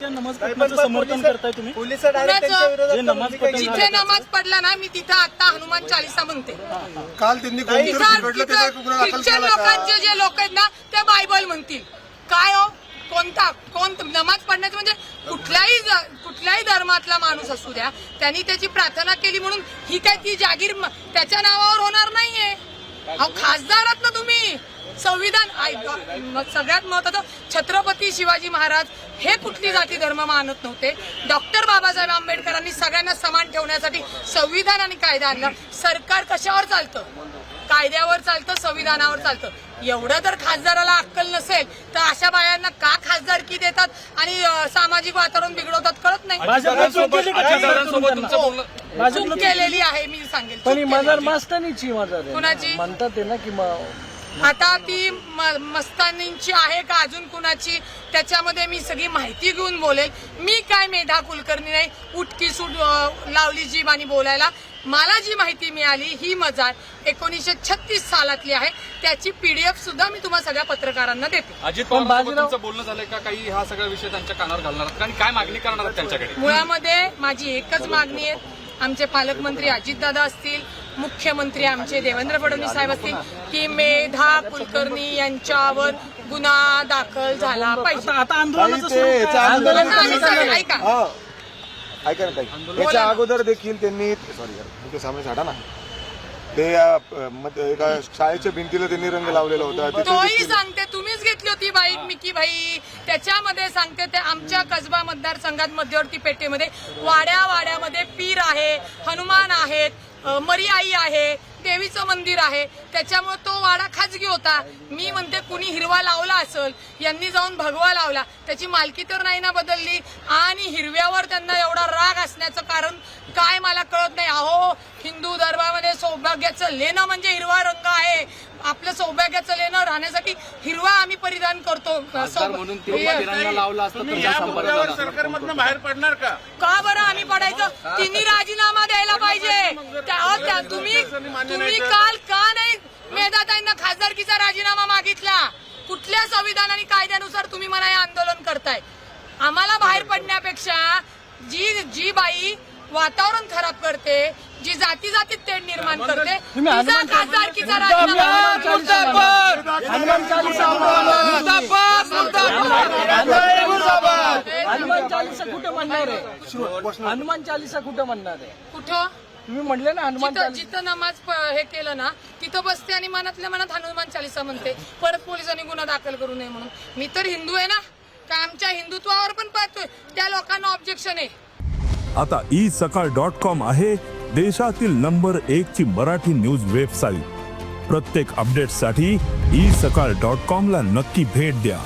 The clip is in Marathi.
नमाज पढण्याचं समर्थन करताय तुम्ही? जिथे नमाज पडला ना मी तिथं आता हनुमान चालीसा म्हणते. काल त्यांनी ख्रिश्चन लोकांचे जे लोक आहेत ना ते बायबल म्हणतील. काय हो कोण नमाज पडण्याचं म्हणजे कुठल्याही धर्मातला माणूस असू द्या त्यांनी त्याची प्रार्थना केली म्हणून ही काय ती जागीर त्याच्या नावावर होणार नाहीये. खासदार आहात ना तुम्ही. संविधान सगळ्यात महत्वाचं छत्रपती शिवाजी महाराज हे कुठली जाती धर्म मानत नव्हते. डॉक्टर बाबासाहेब आंबेडकरांनी सगळ्यांना समान ठेवण्यासाठी संविधान आणि कायदा आणला. सरकार कशावर चालतं? कायद्यावर चालतं, संविधानावर चालतं. एवढं जर खासदाराला अक्कल नसेल तर अशा बायांना का खासदारकी देतात आणि सामाजिक वातावरण बिघडवतात कळत नाही. चूक केलेली आहे मी सांगेल. कुणाची म्हणतात ना की आता ती मस्तानींची आहे का अजून कुणाची त्याच्यामध्ये मी सगळी माहिती घेऊन बोलेल. मी काय मेधा कुलकर्णी नाही उठकी सूट लावली जीवानी बोलायला. मला जी माहिती मिळाली ही मजार 1936 सालातली आहे. त्याची पीडीएफ सुद्धा मी तुम्हाला सगळ्या पत्रकारांना देते. अजित पवारांचं बोलणं झालंय का काही हा सगळा विषय त्यांच्या कानावर घालणार आणि काय मागणी करणार त्यांच्याकडे? मुळामध्ये माझी एकच मागणी आहे. आमचे पालकमंत्री अजितदादा असतील, मुख्यमंत्री आमचे देवेंद्र फडणवीस साहेब असतील की मेधा कुलकर्णी यांच्यावर गुन्हा दाखल झाला पाहिजे. आता आंदोलन ऐका याच्या अगोदर देखील त्यांनी सॉरी सामने साठा ना ते एका शाळेच्या भिंतीला त्यांनी रंग लावलेला होता. तोही सांगते तुम्हीच घेतली होती बाईक मिकी भाई. त्याच्यामध्ये सांगते ते आमच्या कसबा मतदारसंघात मध्यवर्ती पेठेमध्ये वाड्यामध्ये पीर आहे, हनुमान आहेत, मरी आई आहे, देवीचं मंदिर आहे. त्याच्यामुळे तो वाडा खाजगी होता. मी म्हणते कुणी हिरवा लावला असेल, यांनी जाऊन भगवा लावला. त्याची मालकी तर नाही ना बदलली. आणि हिरव्यावर त्यांना एवढा राग असण्याचं कारण काय मला कळत नाही. अहो हिंदू धर्मामध्ये सौभाग्याचं लेणं म्हणजे हिरवा रंग आहे. आपलं सौभाग्याचं लेणं राहण्यासाठी हिरवा आम्ही परिधान करतो. सरकारमधनं बाहेर पडणार का बरं आम्ही पडायचं? तिन्ही राजीनामा द्यायला पाहिजे. तुम्ही काल का नाही मेधाताईंना खासदारकीचा राजीनामा मागितला? कुठल्या संविधान आणि कायद्यानुसार तुम्ही मला हे आंदोलन करताय? आम्हाला बाहेर पडण्यापेक्षा जी बाई वातावरण खराब करते, जी जातीत तेढ निर्माण करते तिचा खासदारकीचा राजीनामा. हनुमान चालीसा कुठे म्हणणार आहे? हनुमान चालीसा कुठे म्हणणार आहे? कुठं तुम्ही म्हणले ना हनुमान जिथं नमाज हे केलं ना तिथं बसते आणि मनातल्या मनात हनुमान चालीसा म्हणते. परत पोलिसांनी गुन्हा दाखल करू नये म्हणून. मी तर हिंदू आहे ना, का आमच्या हिंदुत्वावर पण पाहतोय त्या लोकांना ऑब्जेक्शन आहे. आता isakal.com आहे देशातील नंबर 1 ची मराठी न्यूज वेबसाईट. प्रत्येक अपडेटसाठी isakal.com ला नक्की भेट द्या.